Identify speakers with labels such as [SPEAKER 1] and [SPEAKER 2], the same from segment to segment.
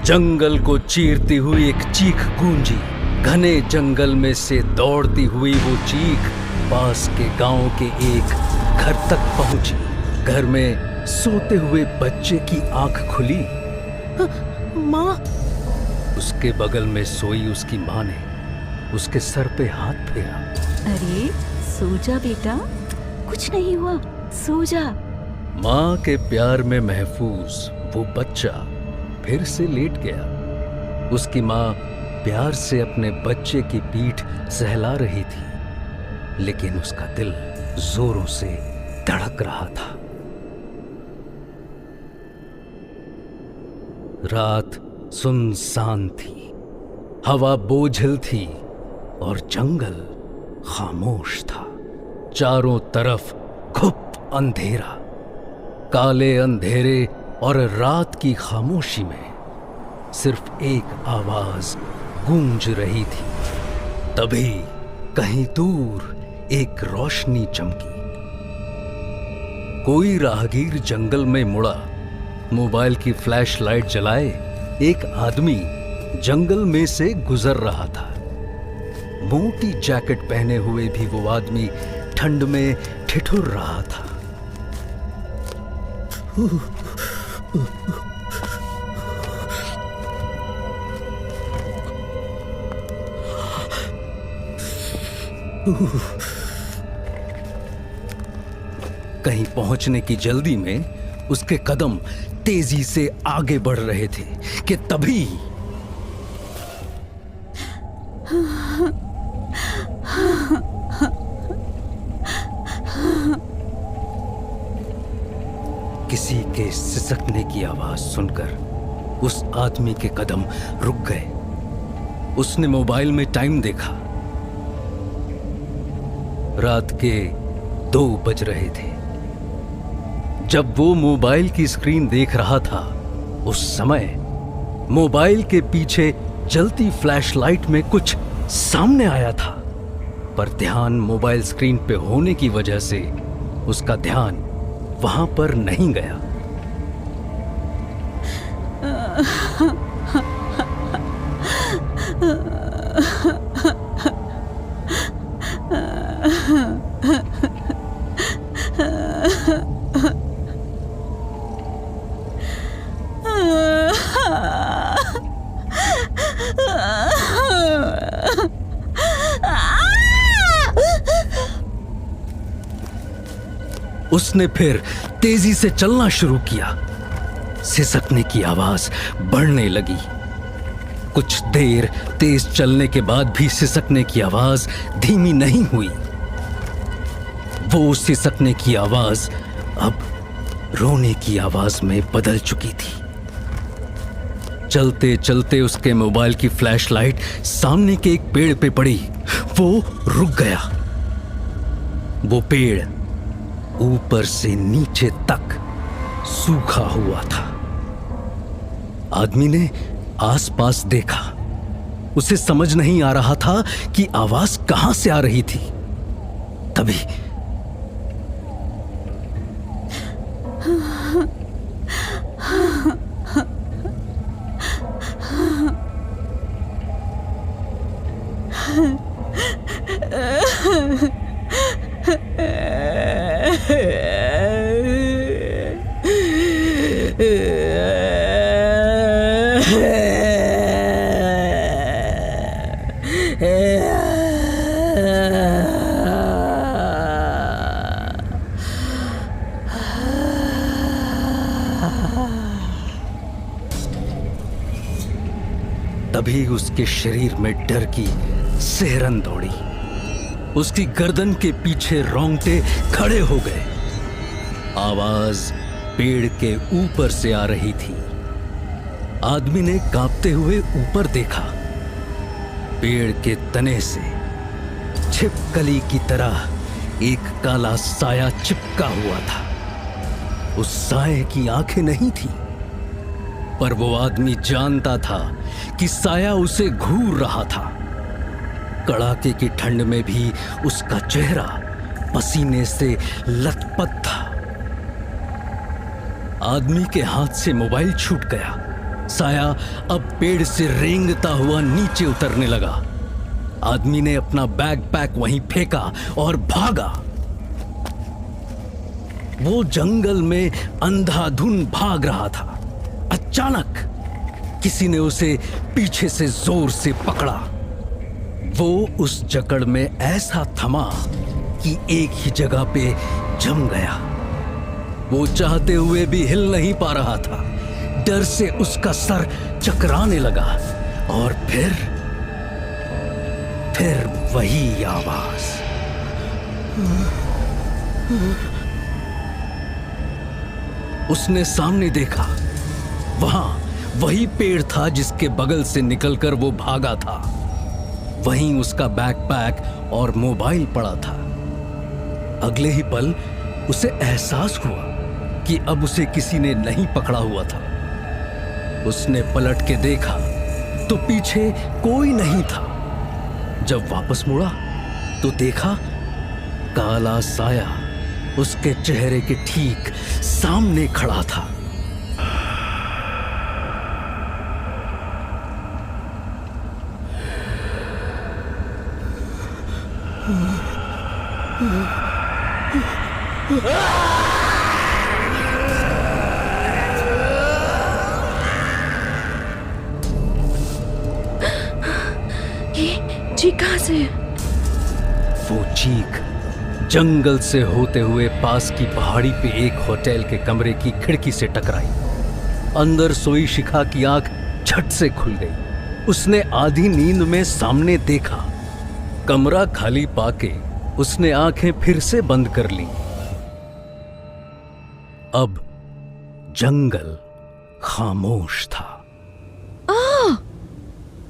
[SPEAKER 1] जंगल को चीरती हुई एक चीख गूंजी। घने जंगल में से दौड़ती हुई वो चीख पास के गांव के एक घर तक पहुंची। घर में सोते हुए बच्चे की आंख खुली।
[SPEAKER 2] माँ।
[SPEAKER 1] उसके बगल में सोई उसकी माँ ने उसके सर पे हाथ फेरा।
[SPEAKER 2] अरे सो जा बेटा, कुछ नहीं हुआ, सो जा।
[SPEAKER 1] माँ के प्यार में महफूज वो बच्चा फिर से लेट गया। उसकी माँ प्यार से अपने बच्चे की पीठ सहला रही थी, लेकिन उसका दिल जोरों से धड़क रहा था। रात सुनसान थी, हवा बोझिल थी और जंगल खामोश था। चारों तरफ घुप अंधेरा। काले अंधेरे और रात की खामोशी में सिर्फ एक आवाज गूंज रही थी। तभी कहीं दूर एक रोशनी चमकी। कोई राहगीर जंगल में मुड़ा। मोबाइल की फ्लैश लाइट जलाए एक आदमी जंगल में से गुजर रहा था। मोटी जैकेट पहने हुए भी वो आदमी ठंड में ठिठुर रहा था। कहीं पहुंचने की जल्दी में उसके कदम तेजी से आगे बढ़ रहे थे कि तभी किसी के सिसकने की आवाज सुनकर उस आदमी के कदम रुक गए। उसने मोबाइल में टाइम देखा। रात के 2 बज रहे थे। जब वो मोबाइल की स्क्रीन देख रहा था, उस समय मोबाइल के पीछे जलती फ्लैशलाइट में कुछ सामने आया था, पर ध्यान मोबाइल स्क्रीन पे होने की वजह से उसका ध्यान वहां पर नहीं गया। उसने फिर तेजी से चलना शुरू किया। सिसकने की आवाज बढ़ने लगी। कुछ देर तेज चलने के बाद भी सिसकने की आवाज धीमी नहीं हुई। वो सिसकने की आवाज अब रोने की आवाज में बदल चुकी थी। चलते चलते उसके मोबाइल की फ्लैशलाइट सामने के एक पेड़ पे पड़ी। वो रुक गया। वो पेड़ ऊपर से नीचे तक सूखा हुआ था। आदमी ने आसपास देखा। उसे समझ नहीं आ रहा था कि आवाज कहां से आ रही थी। तभी तभी उसके शरीर में डर की सिहरन दौड़ी। उसकी गर्दन के पीछे रोंगटे खड़े हो गए। आवाज पेड़ के ऊपर से आ रही थी। आदमी ने कांपते हुए ऊपर देखा। पेड़ के तने से छिपकली की तरह एक काला साया चिपका हुआ था। उस साये की आंखें नहीं थी, पर वो आदमी जानता था कि साया उसे घूर रहा था। कड़ाके की ठंड में भी उसका चेहरा पसीने से लथपथ था। आदमी के हाथ से मोबाइल छूट गया। साया अब पेड़ से रेंगता हुआ नीचे उतरने लगा। आदमी ने अपना बैकपैक वहीं फेंका और भागा। वो जंगल में अंधाधुन भाग रहा था। अचानक किसी ने उसे पीछे से जोर से पकड़ा। वो उस जकड़ में ऐसा थमा कि एक ही जगह पे जम गया। वो चाहते हुए भी हिल नहीं पा रहा था। डर से उसका सर चकराने लगा और फिर वही आवाज। उसने सामने देखा। वहां वही पेड़ था जिसके बगल से निकलकर वो भागा था। वहीं उसका बैकपैक और मोबाइल पड़ा था। अगले ही पल उसे एहसास हुआ कि अब उसे किसी ने नहीं पकड़ा हुआ था। उसने पलट के देखा तो पीछे कोई नहीं था। जब वापस मुड़ा तो देखा काला साया उसके चेहरे के ठीक सामने खड़ा था।
[SPEAKER 2] ये चीख कहां से?
[SPEAKER 1] वो चीख जंगल से होते हुए पास की पहाड़ी पे एक होटल के कमरे की खिड़की से टकराई। अंदर सोई शिखा की आंख झट से खुल गई। उसने आधी नींद में सामने देखा। कमरा खाली पाके उसने आंखें फिर से बंद कर ली। अब जंगल खामोश था।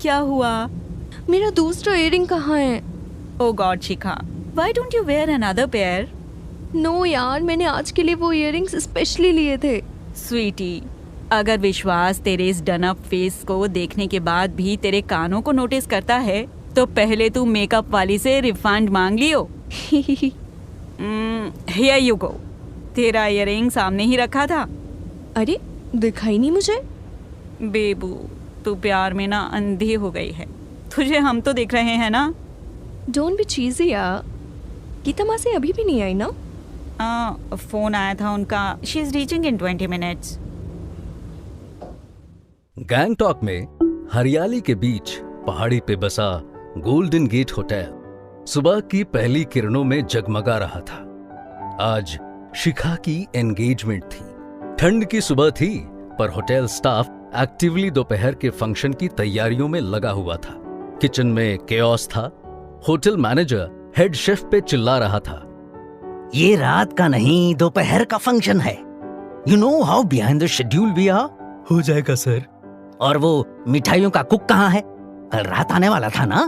[SPEAKER 2] क्या हुआ?
[SPEAKER 3] मेरा दूसरा इयररिंग कहाँ है?
[SPEAKER 2] Oh god Shikha, why don't you wear another pair?
[SPEAKER 3] No यार, मैंने आज के लिए वो इयररिंग्स स्पेशली लिए थे।
[SPEAKER 2] स्वीटी, अगर विश्वास तेरे इस डन अप फेस को देखने के बाद भी तेरे कानों को नोटिस करता है तो पहले तू मेकअप वाली से रिफंड मांग लियो। Here you go. तेरा इयररिंग सामने ही रखा था।
[SPEAKER 3] अरे दिखाई नहीं मुझे।
[SPEAKER 2] बेबू, तू प्यार में ना अंधी हो गई है। तुझे हम तो देख रहे हैं ना।
[SPEAKER 3] डोंट बी चीजी यार। गीता माँ से अभी भी नहीं आई ना?
[SPEAKER 2] फोन आया था उनका। She is reaching in 20 minutes.
[SPEAKER 1] Gangtok में हरियाली के बीच पहाड़ी पे बसा गोल्डन गेट होटल सुबह की पहली किरणों में जगमगा रहा था। आज शिखा की एंगेजमेंट थी। ठंड की सुबह थी पर होटल स्टाफ एक्टिवली दोपहर के फंक्शन की तैयारियों में लगा हुआ था। किचन में केओस था। होटल मैनेजर हेड शेफ पे चिल्ला रहा था,
[SPEAKER 4] ये रात का नहीं दोपहर का फंक्शन है। You know how behind the schedule we are.
[SPEAKER 1] हो जाएगा सर।
[SPEAKER 4] और वो मिठाइयों का कुक कहाँ है? कल रात आने वाला था ना?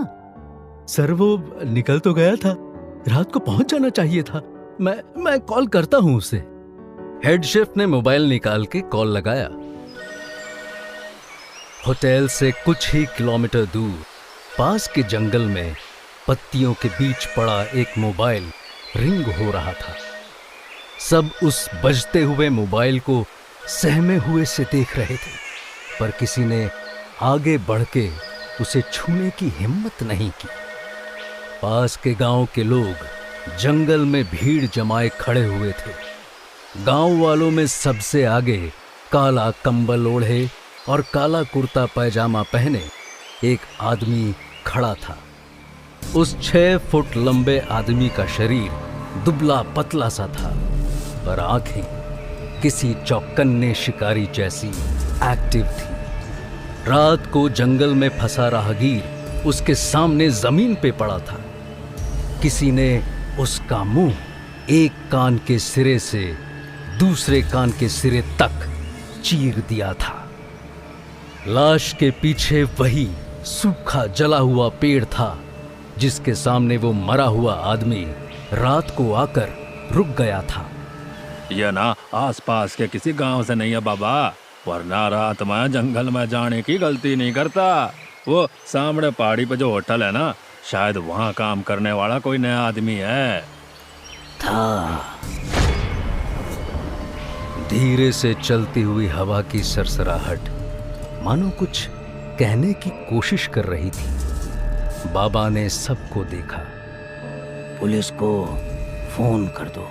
[SPEAKER 1] सर वो निकल तो गया था। रात को पहुंच जाना चाहिए था। मैं कॉल करता हूं उसे। हेड शेफ ने मोबाइल निकाल के कॉल लगाया। होटल से कुछ ही किलोमीटर दूर पास के जंगल में पत्तियों के बीच पड़ा एक मोबाइल रिंग हो रहा था। सब उस बजते हुए मोबाइल को सहमे हुए से देख रहे थे पर किसी ने आगे बढ़ के उसे छूने की हिम्मत नहीं की। पास के गांव के लोग जंगल में भीड़ जमाए खड़े हुए थे। गांव वालों में सबसे आगे काला कंबल ओढ़े और काला कुर्ता पैजामा पहने एक आदमी खड़ा था। उस 6 फुट लंबे आदमी का शरीर दुबला पतला सा था पर आंखें किसी चौकन्ने शिकारी जैसी एक्टिव थी। रात को जंगल में फंसा राहगीर उसके सामने जमीन पे पड़ा था। किसी ने उसका मुंह एक कान के सिरे से दूसरे कान के सिरे तक चीर दिया था। लाश के पीछे वही सूखा जला हुआ पेड़ था जिसके सामने वो मरा हुआ आदमी रात को आकर रुक गया था।
[SPEAKER 5] यह ना आसपास के किसी गांव से नहीं है बाबा, वरना रात में जंगल में जाने की गलती नहीं करता। वो सामने पहाड़ी पे जो होटल है ना, शायद वहाँ काम करने वाला कोई नया आदमी है।
[SPEAKER 4] था।
[SPEAKER 1] धीरे से चलती हुई हवा की सरसराहट मानो कुछ कहने की कोशिश कर रही थी। बाबा ने सबको देखा।
[SPEAKER 4] पुलिस को फोन कर दो।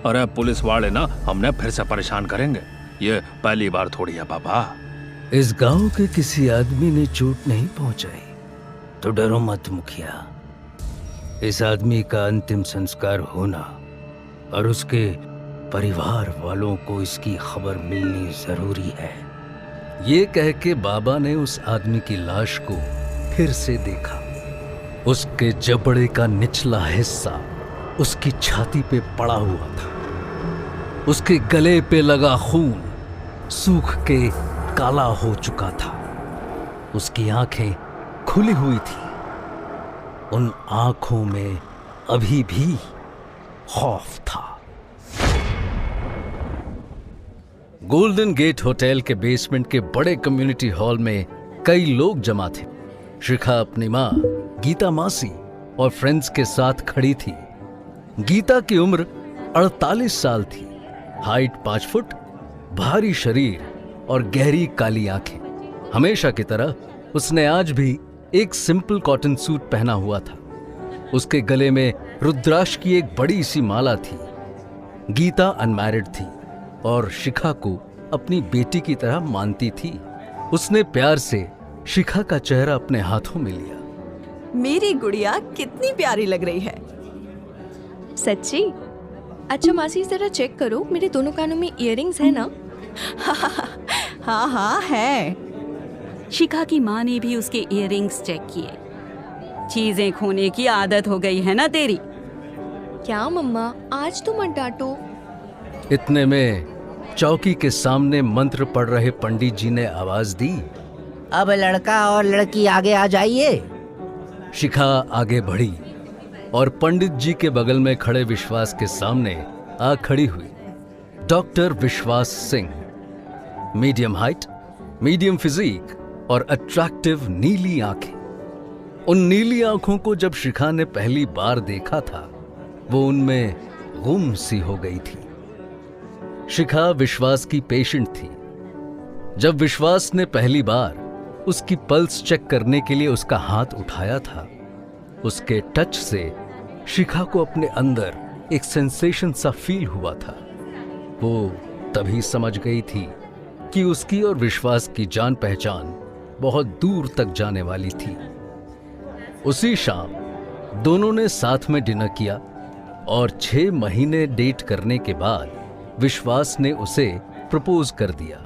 [SPEAKER 5] अरे पुलिस वाले ना हमने फिर से परेशान करेंगे, ये पहली बार थोड़ी है बाबा।
[SPEAKER 1] इस गांव के किसी आदमी ने चोट नहीं पहुंचाई तो डरो मत मुखिया। इस आदमी का अंतिम संस्कार होना और उसके परिवार वालों को इसकी खबर मिलनी जरूरी है। ये कह के बाबा ने उस आदमी की लाश को फिर से देखा। उसके जबड़े का निचला हिस्सा उसकी छाती पे पड़ा हुआ था। उसके गले पे लगा खून सूख के काला हो चुका था। उसकी आंखें खुली हुई थी। उन आंखों में अभी भी खौफ था। गोल्डन गेट होटल के बेसमेंट के बड़े कम्युनिटी हॉल में कई लोग जमा थे। शिखा अपनी माँ गीता मासी और फ्रेंड्स के साथ खड़ी थी। गीता की उम्र 48 साल थी। हाइट 5 फुट, भारी शरीर और गहरी काली आंखें। हमेशा की तरह उसने आज भी एक सिंपल कॉटन सूट पहना हुआ था। उसके गले में रुद्राक्ष की एक बड़ी सी माला थी। गीता अनमैरिड थी और शिखा को अपनी बेटी की तरह मानती थी। उसने प्यार से शिखा का चेहरा अपने हाथों में लिया।
[SPEAKER 6] मेरी गुड़िया कितनी प्यारी लग रही है।
[SPEAKER 3] सच्ची? अच्छा मासी जरा चेक करो, मेरे दोनों कानों में इयररिंग्स है ना?
[SPEAKER 6] हाँ हाँ है।
[SPEAKER 2] शिखा की माँ ने भी उसके इयररिंग्स चेक किए। चीजें खोने की आदत हो गई है ना तेरी।
[SPEAKER 3] क्या मम्मा, आज तो मत डांटो।
[SPEAKER 1] इतने में चौकी के सामने मंत्र पढ़ रहे पंडित जी ने आवाज दी,
[SPEAKER 4] अब लड़का और लड़की आगे आ जाइए।
[SPEAKER 1] शिखा आगे बढ़ी और पंडित जी के बगल में खड़े विश्वास के सामने आ खड़ी हुई। Doctor Vishwas Singh, medium height, medium physique और अट्रैक्टिव नीली आंखें। उन नीली आंखों को जब शिखा ने पहली बार देखा था वो उनमें गुम सी हो गई थी। शिखा विश्वास की पेशेंट थी। जब विश्वास ने पहली बार उसकी पल्स चेक करने के लिए उसका हाथ उठाया था, उसके टच से शिखा को अपने अंदर एक सेंसेशन सा फील हुआ था। वो तभी समझ गई थी कि उसकी और विश्वास की जान पहचान बहुत दूर तक जाने वाली थी। उसी शाम दोनों ने साथ में डिनर किया और 6 महीने डेट करने के बाद विश्वास ने उसे प्रपोज कर दिया।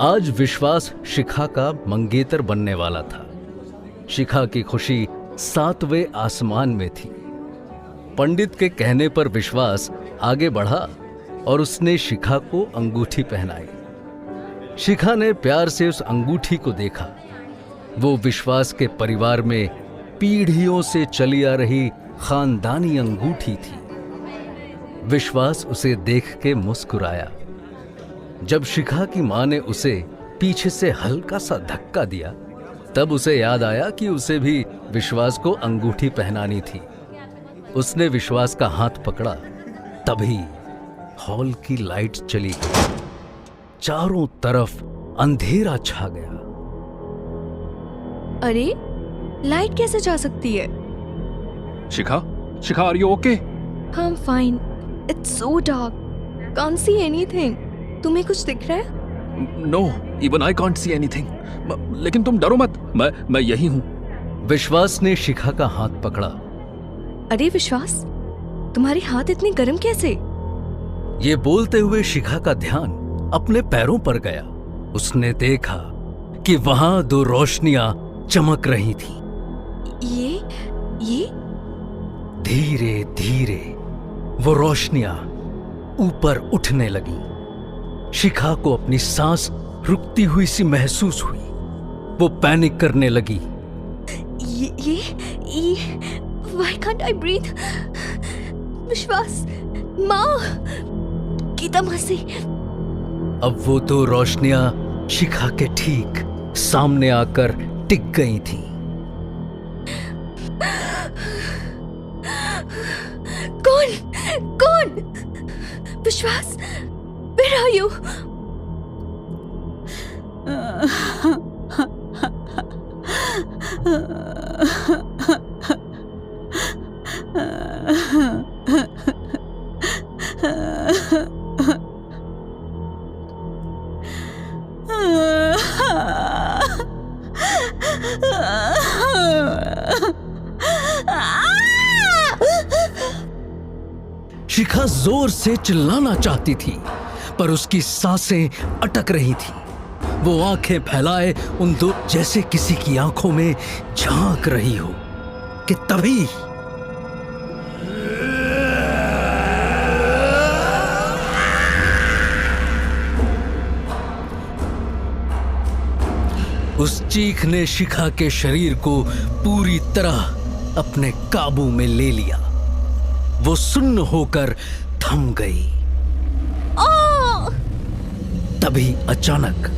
[SPEAKER 1] आज विश्वास शिखा का मंगेतर बनने वाला था। शिखा की खुशी 7वें आसमान में थी। पंडित के कहने पर विश्वास आगे बढ़ा और उसने शिखा को अंगूठी पहनाई। शिखा ने प्यार से उस अंगूठी को देखा। वो विश्वास के परिवार में पीढ़ियों से चली आ रही खानदानी अंगूठी थी। विश्वास उसे देख के मुस्कुराया। जब शिखा की मां ने उसे पीछे से हल्का सा धक्का दिया तब उसे याद आया कि उसे भी विश्वास को अंगूठी पहनानी थी। उसने विश्वास का हाथ पकड़ा। तभी हॉल की लाइट चली गई। चारों तरफ अंधेरा छा गया।
[SPEAKER 3] अरे लाइट कैसे जा सकती है?
[SPEAKER 5] Shikha, Shikha are you okay?
[SPEAKER 3] I'm fine. It's so dark. Can't see anything. तुम्हें कुछ दिख रहा है?
[SPEAKER 5] No, even I can't see anything. लेकिन तुम डरो मत, मैं यही हूं।
[SPEAKER 1] विश्वास ने शिखा का हाथ पकड़ा।
[SPEAKER 3] अरे विश्वास, तुम्हारे हाथ इतने गर्म कैसे?
[SPEAKER 1] ये बोलते हुए शिखा का ध्यान अपने पैरों पर गया। उसने देखा कि वहां 2 रोशनियां चमक रही थी।
[SPEAKER 3] ये
[SPEAKER 1] धीरे धीरे वो रोशनियां ऊपर उठने लगी। शिखा को अपनी सांस रुकती हुई सी महसूस हुई। वो पैनिक करने लगी।
[SPEAKER 3] ये Why can't I breathe? विश्वास, माँ, गीता मासी।
[SPEAKER 1] अब वो 2 रोशनियां शिखा के ठीक सामने आकर टिक गई थीं।
[SPEAKER 3] कौन? विश्वास, where are you?
[SPEAKER 1] शिखा जोर से चिल्लाना चाहती थी, पर उसकी सांसें अटक रही थी। वो आंखें फैलाए उन दो जैसे किसी की आंखों में झांक रही हो कि तभी उस चीख ने शिखा के शरीर को पूरी तरह अपने काबू में ले लिया। वो सुन्न होकर थम गई। तभी अचानक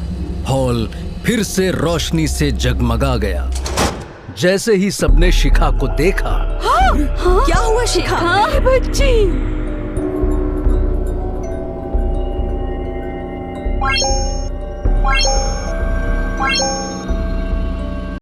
[SPEAKER 1] हॉल फिर से रोशनी से जगमगा गया। जैसे ही सबने शिखा को देखा,
[SPEAKER 6] क्या हुआ शिखा?
[SPEAKER 2] हाँ बच्ची,